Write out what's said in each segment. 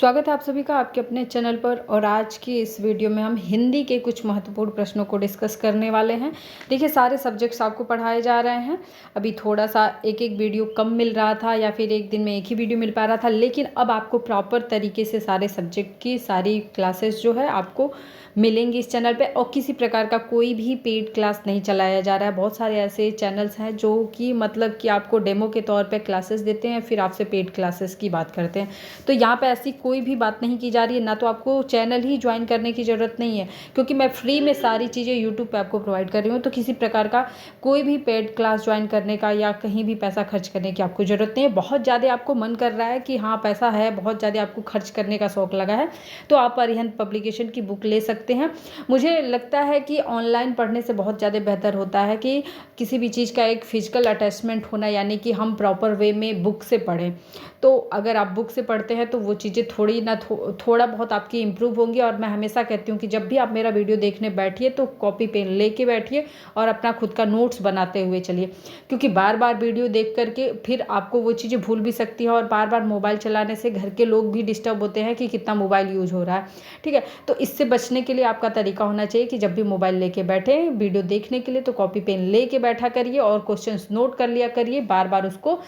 स्वागत है आप सभी का आपके अपने चैनल पर। और आज की इस वीडियो में हम हिंदी के कुछ महत्वपूर्ण प्रश्नों को डिस्कस करने वाले हैं। देखिए, सारे सब्जेक्ट्स आपको पढ़ाए जा रहे हैं। अभी थोड़ा सा एक वीडियो कम मिल रहा था या फिर एक दिन में एक ही वीडियो मिल पा रहा था, लेकिन अब आपको प्रॉपर तरीके से सारे सब्जेक्ट की सारी क्लासेस जो है आपको मिलेंगी इस चैनल पे। और किसी प्रकार का कोई भी पेड क्लास नहीं चलाया जा रहा है। बहुत सारे ऐसे चैनल्स हैं जो कि मतलब कि आपको डेमो के तौर पे क्लासेस देते हैं, फिर आपसे पेड क्लासेस की बात करते हैं। तो यहाँ पे ऐसी कोई भी बात नहीं की जा रही है, ना तो आपको चैनल ही ज्वाइन करने की ज़रूरत नहीं है, क्योंकि मैं फ्री में सारी चीज़ें यूट्यूब पे आपको प्रोवाइड कर रही हूँ। तो किसी प्रकार का कोई भी पेड क्लास ज्वाइन करने का या कहीं भी पैसा खर्च करने की आपको ज़रूरत नहीं है। बहुत ज़्यादा आपको मन कर रहा है कि हाँ पैसा है, बहुत ज़्यादा आपको खर्च करने का शौक लगा है, तो आप अरिहंत पब्लिकेशन की बुक ले सकते हैं। मुझे लगता है कि ऑनलाइन पढ़ने से बहुत ज़्यादा बेहतर होता है कि किसी भी चीज़ का एक फिजिकल अटैचमेंट होना, यानी कि हम प्रॉपर वे में बुक से पढ़ें। तो अगर आप बुक से पढ़ते हैं तो वो चीज़ें थोड़ा बहुत आपकी इम्प्रूव होंगी। और मैं हमेशा कहती हूँ कि जब भी आप मेरा वीडियो देखने बैठिए तो कॉपी पेन लेके बैठिए और अपना खुद का नोट्स बनाते हुए चलिए, क्योंकि बार बार वीडियो देख करके फिर आपको वो चीज़ें भूल भी सकती है। और बार बार मोबाइल चलाने से घर के लोग भी डिस्टर्ब होते हैं कि कितना मोबाइल यूज़ हो रहा है, ठीक है। तो इससे बचने के लिए आपका तरीका होना चाहिए कि जब भी मोबाइल लेके बैठे वीडियो देखने के लिए तो कॉपी पेन लेके बैठा करिए और क्वेश्चंस नोट कर लिया करिए। बार बार उसको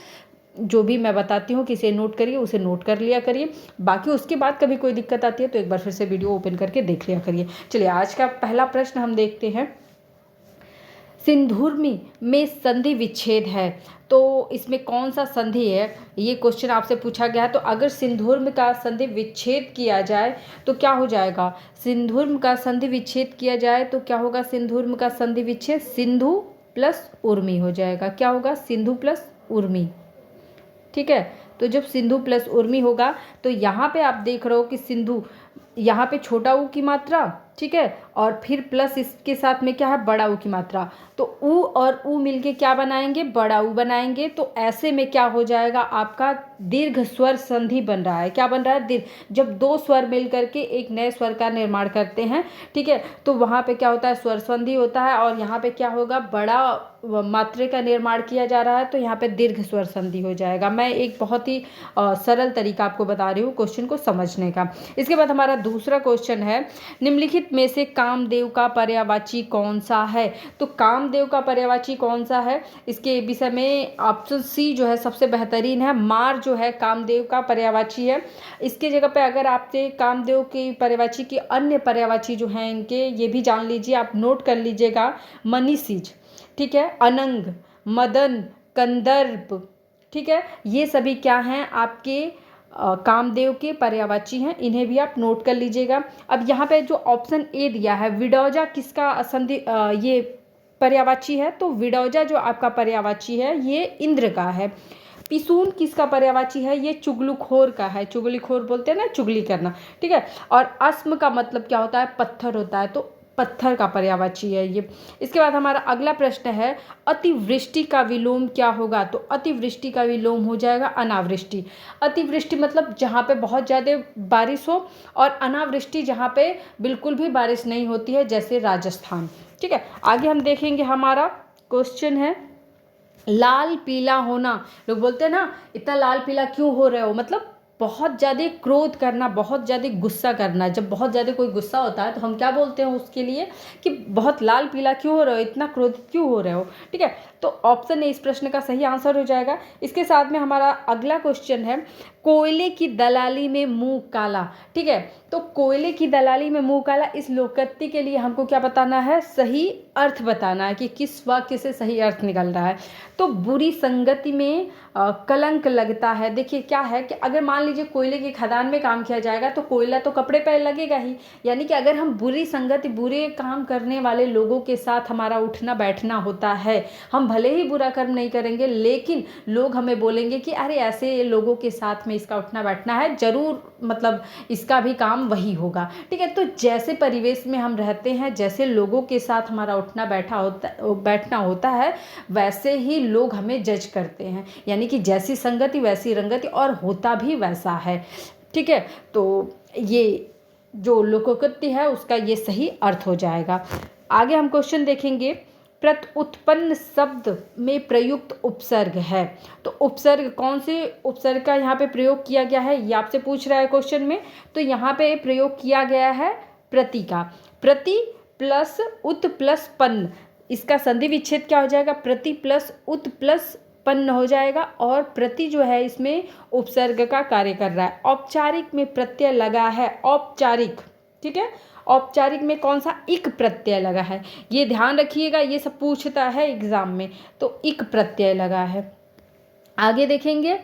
जो भी मैं बताती हूँ किसे नोट करिए, उसे नोट कर लिया करिए। बाकी उसके बाद कभी कोई दिक्कत आती है तो एक बार फिर से वीडियो ओपन करके देख लिया करिए। चलिए, आज का पहला प्रश्न हम देखते हैं। सिंधुर्मी में संधि विच्छेद है, तो इसमें कौन सा संधि है, ये क्वेश्चन आपसे पूछा गया है। तो अगर सिंधुर्म का संधि विच्छेद किया जाए तो क्या हो जाएगा? सिंधुर्म का संधि विच्छेद किया जाए तो क्या होगा? सिंधुर्म का संधि विच्छेद सिंधु प्लस उर्मी हो जाएगा। क्या होगा? सिंधु प्लस उर्मी, ठीक है। तो जब सिंधु प्लस उर्मी होगा तो यहाँ पे आप देख रहे हो कि सिंधु, यहाँ पे छोटा ऊ की मात्रा, ठीक है, और फिर प्लस इसके साथ में क्या है? बड़ा ऊ की मात्रा। तो ऊ और ऊ मिलके क्या बनाएंगे? बड़ा ऊ बनाएंगे। तो ऐसे में क्या हो जाएगा? आपका दीर्घ स्वर संधि बन रहा है। क्या बन रहा है? दीर्घ। जब दो स्वर मिल करके एक नए स्वर का निर्माण करते हैं, ठीक है, तो वहाँ पे क्या होता है? स्वर संधि होता है। और यहाँ पे क्या होगा? बड़ा मात्रा का निर्माण किया जा रहा है, तो यहाँ पे दीर्घ स्वर संधि हो जाएगा। मैं एक बहुत ही सरल तरीका आपको बता रही हूँ क्वेश्चन को समझने का। इसके बाद हमारा दूसरा क्वेश्चन है, निम्नलिखित में से कामदेव का पर्यायवाची कौन सा है? तो कामदेव का पर्यायवाची कौन सा है, इसके विषय में ऑप्शन सी जो है सबसे बेहतरीन है। मार जो है कामदेव का पर्यायवाची है। इसके जगह पे अगर आपसे कामदेव की पर्यायवाची की अन्य पर्यायवाची जो हैं इनके, ये भी जान लीजिए, आप नोट कर लीजिएगा। मनीषिज, ठीक है, अनंग, मदन, कंदर्प, ठीक है, ये सभी क्या हैं? आपके कामदेव के पर्यायवाची हैं। इन्हें भी आप नोट कर लीजिएगा। अब यहाँ पे जो ऑप्शन ए दिया है, विडौजा किसका संधि ये पर्यायवाची है? तो विडौजा जो आपका पर्यायवाची है ये इंद्र का है। पिसून किसका पर्यायवाची है? ये चुगलखोर का है। चुगलीखोर बोलते हैं ना, चुगली करना, ठीक है। और अस्म का मतलब क्या होता है? पत्थर होता है, तो पत्थर का पर्यायवाची है ये। इसके बाद हमारा अगला प्रश्न है, अतिवृष्टि का विलोम क्या होगा? तो अतिवृष्टि का विलोम हो जाएगा अनावृष्टि। अतिवृष्टि मतलब जहाँ पे बहुत ज़्यादा बारिश हो, और अनावृष्टि जहाँ पे बिल्कुल भी बारिश नहीं होती है, जैसे राजस्थान, ठीक है। आगे हम देखेंगे, हमारा क्वेश्चन है लाल पीला होना। लोग बोलते हैं ना, इतना लाल पीला क्यों हो रहे हो? मतलब बहुत ज़्यादा क्रोध करना, बहुत ज़्यादा गुस्सा करना। जब बहुत ज़्यादा कोई गुस्सा होता है तो हम क्या बोलते हैं उसके लिए कि बहुत लाल पीला क्यों हो रहे हो, इतना क्रोधित क्यों हो रहे हो, ठीक है। तो ऑप्शन ए इस प्रश्न का सही आंसर हो जाएगा। इसके साथ में हमारा अगला क्वेश्चन है, कोयले की दलाली में मुंह काला, ठीक है। तो कोयले की दलाली में मुंह काला, इस लोकोक्ति के लिए हमको क्या बताना है? सही अर्थ बताना है कि किस वाक्य से सही अर्थ निकल रहा है। तो बुरी संगति में कलंक लगता है। देखिए क्या है कि अगर मान लीजिए कोयले की खदान में काम किया जाएगा तो कोयला तो कपड़े पे लगेगा ही। यानी कि अगर हम बुरी संगति, बुरे काम करने वाले लोगों के साथ हमारा उठना बैठना होता है, हम भले ही बुरा कर्म नहीं करेंगे लेकिन लोग हमें बोलेंगे कि अरे ऐसे लोगों के साथ में इसका उठना बैठना है, जरूर मतलब इसका भी काम वही होगा, ठीक है। तो जैसे परिवेश में हम रहते हैं, जैसे लोगों के साथ हमारा उठना बैठना होता है, वैसे ही लोग हमें जज करते हैं। यानी कि जैसी संगति वैसी रंगति, और होता भी वैसा है, ठीक है। तो ये जो लोकोक्ति है उसका ये सही अर्थ हो जाएगा। आगे हम क्वेश्चन देखेंगे, प्रत्युत्पन्न शब्द में प्रयुक्त उपसर्ग है। तो उपसर्ग, कौन से उपसर्ग का यहाँ पे प्रयोग किया गया है, ये आपसे पूछ रहा है क्वेश्चन में। तो यहाँ पे प्रयोग किया गया है प्रति का। प्रति प्लस उत प्लस पन्न, इसका संधि विच्छेद क्या हो जाएगा, प्रति प्लस उत प्लस पन्न हो जाएगा। और प्रति जो है इसमें उपसर्ग का कार्य कर रहा है। औपचारिक में प्रत्यय लगा है, औपचारिक, ठीक है। औपचारिक में कौन सा, इक प्रत्यय लगा है, ये ध्यान रखिएगा, ये सब पूछता है एग्जाम में। तो इक प्रत्यय लगा है। आगे देखेंगे।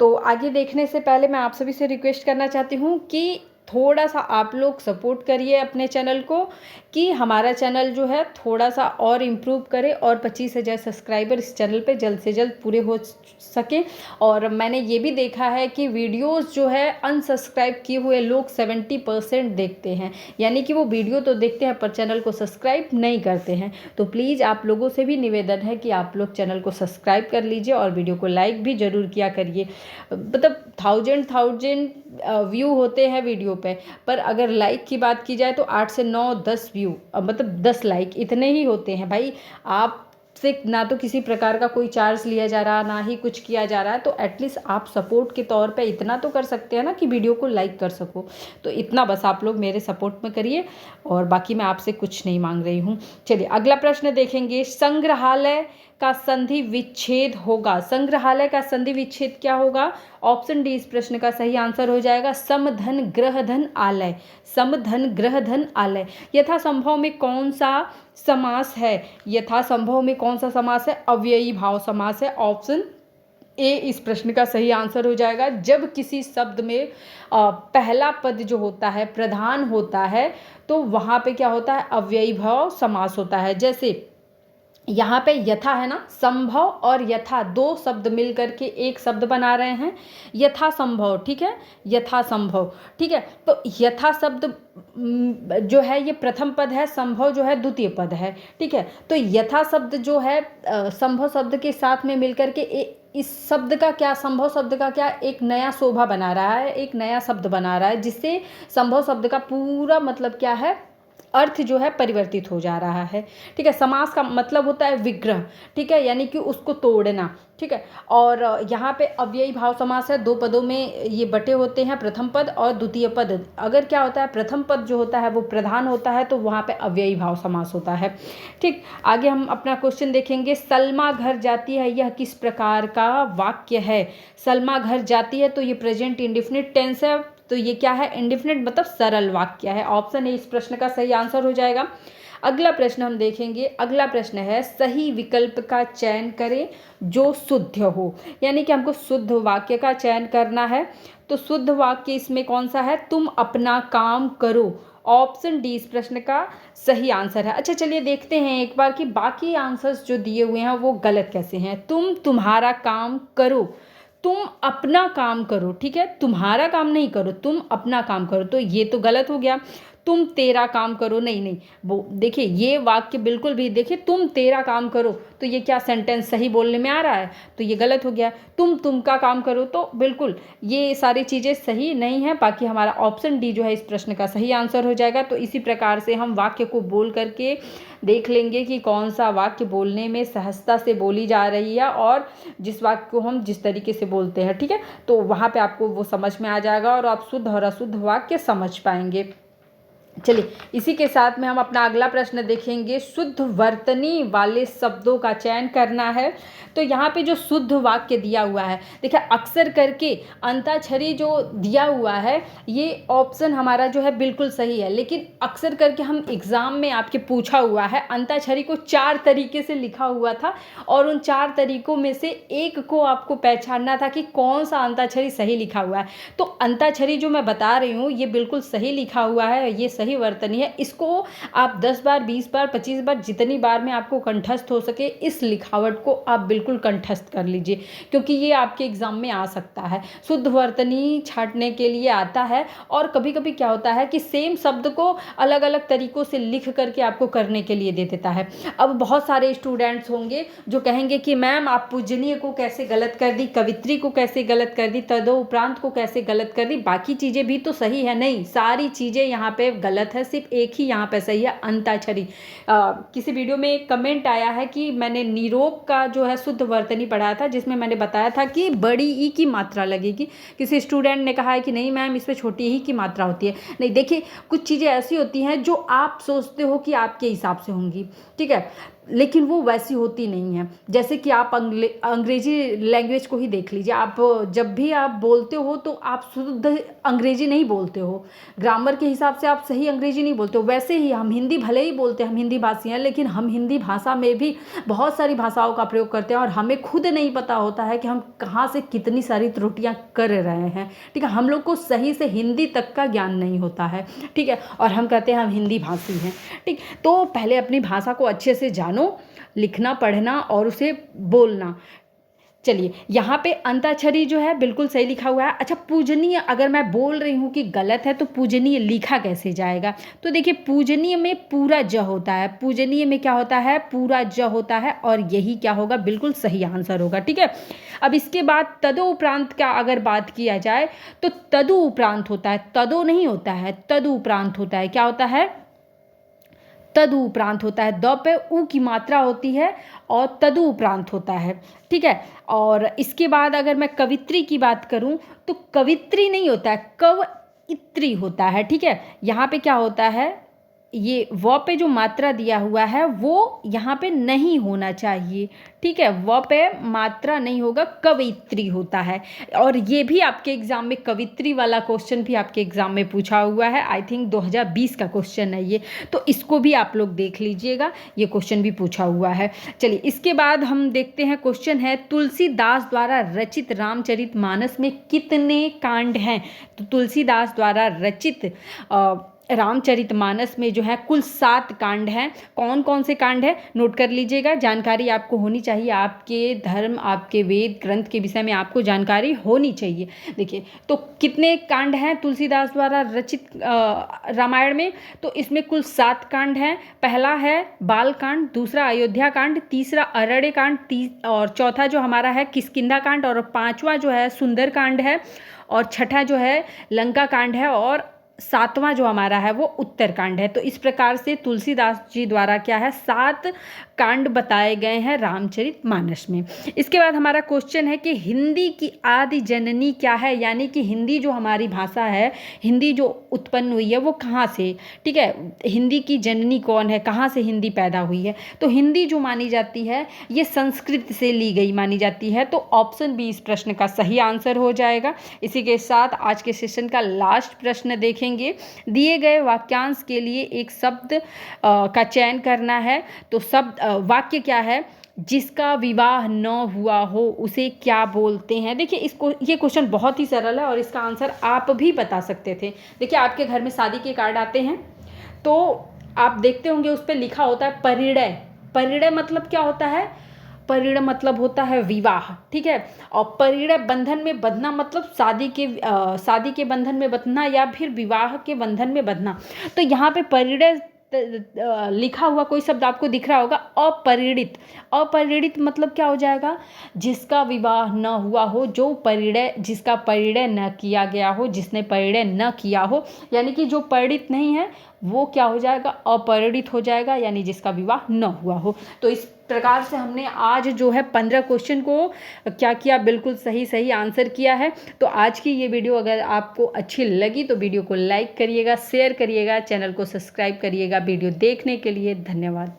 तो आगे देखने से पहले मैं आप सभी से रिक्वेस्ट करना चाहती हूँ कि थोड़ा सा आप लोग सपोर्ट करिए अपने चैनल को, कि हमारा चैनल जो है थोड़ा सा और इम्प्रूव करे और 25,000 सब्सक्राइबर इस चैनल पे जल्द से जल्द पूरे हो सके। और मैंने ये भी देखा है कि वीडियोस जो है अनसब्सक्राइब किए हुए लोग 70% देखते हैं, यानी कि वो वीडियो तो देखते हैं पर चैनल को सब्सक्राइब नहीं करते हैं। तो प्लीज़ आप लोगों से भी निवेदन है कि आप लोग चैनल को सब्सक्राइब कर लीजिए और वीडियो को लाइक भी ज़रूर किया करिए। मतलब थाउजेंड व्यू होते हैं वीडियो पे, पर अगर लाइक की बात की जाए तो 8 से 9 10 व्यू, मतलब 10 लाइक, इतने ही होते हैं भाई। आप से ना तो किसी प्रकार का कोई चार्ज लिया जा रहा, ना ही कुछ किया जा रहा है। तो एटलीस्ट आप सपोर्ट के तौर पे इतना तो कर सकते हैं ना कि वीडियो को लाइक कर सको। तो इतना बस आप लोग मेरे सपोर्ट में करिए, और बाकी मैं आपसे कुछ नहीं मांग रही हूँ। चलिए अगला प्रश्न देखेंगे। संग्रहालय का संधि विच्छेद होगा। संग्रहालय का संधि विच्छेद क्या होगा? ऑप्शन डी इस प्रश्न का सही आंसर हो जाएगा, समधन ग्रह धन आलय। समधन ग्रह धन आलय। यथासंभव में कौन सा समास है? यथासंभव में कौन सा समास है? अव्ययी भाव समास है। ऑप्शन ए इस प्रश्न का सही आंसर हो जाएगा। जब किसी शब्द में पहला पद जो होता है प्रधान होता है तो वहाँ पे क्या होता है? अव्ययी भाव समास होता है। जैसे यहाँ पे यथा है ना, संभव और यथा दो शब्द मिल करके एक शब्द बना रहे हैं, यथा संभव, ठीक है, यथा संभव, ठीक है। तो यथा शब्द जो है ये प्रथम पद है, संभव जो है द्वितीय पद है, ठीक है। तो यथा शब्द जो है संभव शब्द के साथ में मिलकर के इस शब्द का क्या, संभव शब्द का क्या, एक नया शोभा बना रहा है, एक नया शब्द बना रहा है, जिससे संभव शब्द का पूरा मतलब क्या है, अर्थ जो है परिवर्तित हो जा रहा है, ठीक है। समास का मतलब होता है विग्रह, ठीक है, यानी कि उसको तोड़ना, ठीक है। और यहाँ पे अव्ययी भाव समास है, दो पदों में ये बटे होते हैं, प्रथम पद और द्वितीय पद। अगर क्या होता है, प्रथम पद जो होता है वो प्रधान होता है तो वहाँ पे अव्ययी भाव समास होता है, ठीक। आगे हम अपना क्वेश्चन देखेंगे। सलमा घर जाती है, यह किस प्रकार का वाक्य है? सलमा घर जाती है तो ये प्रेजेंट इंडेफिनिट टेंस है, तो ये क्या है? इंडेफिनिट मतलब सरल वाक्य है। ऑप्शन ए इस प्रश्न का सही आंसर हो जाएगा। अगला प्रश्न हम देखेंगे। अगला प्रश्न है, सही विकल्प का चयन करें जो शुद्ध हो, यानी कि हमको शुद्ध वाक्य का चयन करना है। तो शुद्ध वाक्य इसमें कौन सा है? तुम अपना काम करो। ऑप्शन डी इस प्रश्न का सही आंसर है। अच्छा चलिए देखते हैं एक बार कि बाकी आंसर्स जो दिए हुए हैं वो गलत कैसे हैं। तुम तुम्हारा काम करो, तुम अपना काम करो, ठीक है, तुम्हारा काम नहीं करो, तुम अपना काम करो, तो ये तो गलत हो गया। तुम तेरा काम करो, नहीं नहीं, वो देखिए ये वाक्य बिल्कुल भी, देखिए तुम तेरा काम करो तो ये क्या सेंटेंस सही बोलने में आ रहा है? तो ये गलत हो गया। तुम का काम करो, तो बिल्कुल ये सारी चीज़ें सही नहीं है। बाकी हमारा ऑप्शन डी जो है इस प्रश्न का सही आंसर हो जाएगा। तो इसी प्रकार से हम वाक्य को बोल करके देख लेंगे कि कौन सा वाक्य बोलने में सहजता से बोली जा रही है और जिस वाक्य को हम जिस तरीके से बोलते हैं, ठीक है, तो वहाँ पे आपको वो समझ में आ जाएगा और आप शुद्ध और अशुद्ध वाक्य समझ पाएंगे। चलिए इसी के साथ में हम अपना अगला प्रश्न देखेंगे। शुद्ध वर्तनी वाले शब्दों का चयन करना है। तो यहाँ पे जो शुद्ध वाक्य दिया हुआ है, देखिए अक्सर करके अंताक्षरी जो दिया हुआ है ये ऑप्शन हमारा जो है बिल्कुल सही है, लेकिन अक्सर करके हम एग्ज़ाम में आपके पूछा हुआ है अंताक्षरी को 4 तरीके से लिखा हुआ था और उन 4 तरीकों में से एक को आपको पहचानना था कि कौन सा अंताक्षरी सही लिखा हुआ है। तो अंताक्षरी जो मैं बता रही हूँ ये बिल्कुल सही लिखा हुआ है, ये सही वर्तनी है। इसको आप 10 बार 20 बार 25 बार जितनी बार में आपको कंठस्थ हो सके इस लिखावट को आप बिल्कुल कंठस्थ कर लीजिए, क्योंकि ये आपके एग्जाम में आ सकता है। शुद्ध वर्तनी छांटने के लिए आता है और कभी कभी क्या होता है कि सेम शब्द को अलग अलग तरीकों से लिख करके आपको करने के लिए दे देता है। अब बहुत सारे स्टूडेंट्स होंगे जो कहेंगे कि मैम आप पूजनीय को कैसे गलत कर दी, कवित्री को कैसे गलत कर दी, तदोपरांत को कैसे गलत कर दी, बाकी चीज़ें भी तो सही है। नहीं, सारी चीज़ें यहाँ पे गलत गलत है, सिर्फ एक ही यहाँ पे सही है, अंताक्षरी। किसी वीडियो में एक कमेंट आया है कि मैंने निरोग का जो है शुद्ध वर्तनी पढ़ाया था, जिसमें मैंने बताया था कि बड़ी ई की मात्रा लगेगी। किसी स्टूडेंट ने कहा है कि नहीं मैम इसमें छोटी ही की मात्रा होती है। नहीं, देखिए कुछ चीज़ें ऐसी होती हैं जो आप सोचते हो कि आपके हिसाब से होंगी, ठीक है, लेकिन वो वैसी होती नहीं है। जैसे कि आप अंग्रेजी लैंग्वेज को ही देख लीजिए, आप जब भी आप बोलते हो तो आप शुद्ध अंग्रेजी नहीं बोलते हो, ग्रामर के हिसाब से आप सही अंग्रेजी नहीं बोलते हो। वैसे ही हम हिंदी भले ही बोलते हैं, हम हिंदी भाषी हैं, लेकिन हम हिंदी भाषा में भी बहुत सारी भाषाओं का प्रयोग करते हैं और हमें खुद नहीं पता होता है कि हम कहाँ से कितनी सारी त्रुटियाँ कर रहे हैं, ठीक है। हम लोग को सही से हिंदी तक का ज्ञान नहीं होता है, ठीक है, और हम कहते हैं हम हिंदी भाषी हैं, ठीक। तो पहले अपनी भाषा को अच्छे से जानो, लिखना पढ़ना और उसे बोलना। चलिए, यहाँ पे अंताक्षरी जो है बिल्कुल सही लिखा हुआ है। अच्छा, पूजनीय अगर मैं बोल रही हूँ कि गलत है तो पूजनीय लिखा कैसे जाएगा? तो देखिए, पूजनीय में पूरा ज होता है, पूजनीय में क्या होता है, पूरा ज होता है, और यही क्या होगा, बिल्कुल सही आंसर होगा, ठीक है। अब इसके बाद तदोपरांत का अगर बात किया जाए तो तदुपरांत होता है, तदो नहीं होता है, तदुपरांत होता है। क्या होता है? तदुपरांत होता है। द पे उ की मात्रा होती है और तदुपरांत होता है, ठीक है। और इसके बाद अगर मैं कवित्री की बात करूं तो कवित्री नहीं होता है, कवइत्री होता है, ठीक है। यहाँ पे क्या होता है, ये व पे जो मात्रा दिया हुआ है वो यहाँ पे नहीं होना चाहिए, ठीक है, व पे मात्रा नहीं होगा, कवित्री होता है। और ये भी आपके एग्जाम में कवित्री वाला क्वेश्चन भी आपके एग्जाम में पूछा हुआ है, आई थिंक 2020 का क्वेश्चन है ये, तो इसको भी आप लोग देख लीजिएगा, ये क्वेश्चन भी पूछा हुआ है। चलिए, इसके बाद हम देखते हैं, क्वेश्चन है तुलसीदास द्वारा रचित रामचरितमानस में कितने कांड हैं? तो तुलसीदास द्वारा रचित रामचरितमानस में जो है कुल 7 कांड हैं। कौन कौन से कांड हैं नोट कर लीजिएगा, जानकारी आपको होनी चाहिए, आपके धर्म आपके वेद ग्रंथ के विषय में आपको जानकारी होनी चाहिए। देखिए, तो कितने कांड हैं तुलसीदास द्वारा रचित रामायण में? तो इसमें कुल 7 कांड हैं। पहला है बाल कांड, दूसरा अयोध्या कांड, तीसरा अरण्य कांड, और चौथा जो हमारा है किष्किंधा कांड, और 5वां जो है सुंदर कांड है, और छठा जो है लंका कांड है, और 7वां जो हमारा है वो उत्तरकांड है। तो इस प्रकार से तुलसीदास जी द्वारा क्या है, 7 कांड बताए गए हैं रामचरितमानस में। इसके बाद हमारा क्वेश्चन है कि हिंदी की आदि जननी क्या है, यानी कि हिंदी जो हमारी भाषा है, हिंदी जो उत्पन्न हुई है वो कहाँ से, ठीक है, हिंदी की जननी कौन है, कहाँ से हिंदी पैदा हुई है? तो हिंदी जो मानी जाती है ये संस्कृत से ली गई मानी जाती है, तो ऑप्शन बी इस प्रश्न का सही आंसर हो जाएगा। इसी के साथ आज के सेशन का लास्ट प्रश्न देखें, दिए गए वाक्यांश के लिए एक शब्द का चयन करना है। तो शब्द वाक्य क्या है, जिसका विवाह न हुआ हो उसे क्या बोलते हैं? देखिए, इसको ये क्वेश्चन बहुत ही सरल है और इसका आंसर आप भी बता सकते थे। देखिए, आपके घर में शादी के कार्ड आते हैं तो आप देखते होंगे उस पर लिखा होता है परिणय। परिणय मतलब क्या होता है? परिणय मतलब होता है विवाह, ठीक है। और परिणय बंधन में बंधना मतलब शादी के बंधन में बंधना या फिर विवाह के बंधन में बंधना। तो यहाँ पे परिणय लिखा हुआ कोई शब्द आपको दिख रहा होगा, अपरिणित। अपरिणित मतलब क्या हो जाएगा? जिसका विवाह न हुआ हो, जो परिणय, जिसका परिणय न किया गया हो, जिसने परिणय न किया हो, यानी कि जो परिणित नहीं है वो क्या हो जाएगा? अपरिणित हो जाएगा, यानी जिसका विवाह न हुआ हो। तो इस प्रकार से हमने आज जो है 15 क्वेश्चन को क्या किया, बिल्कुल सही आंसर किया है। तो आज की ये वीडियो अगर आपको अच्छी लगी तो वीडियो को लाइक करिएगा, शेयर करिएगा, चैनल को सब्सक्राइब करिएगा। वीडियो देखने के लिए धन्यवाद।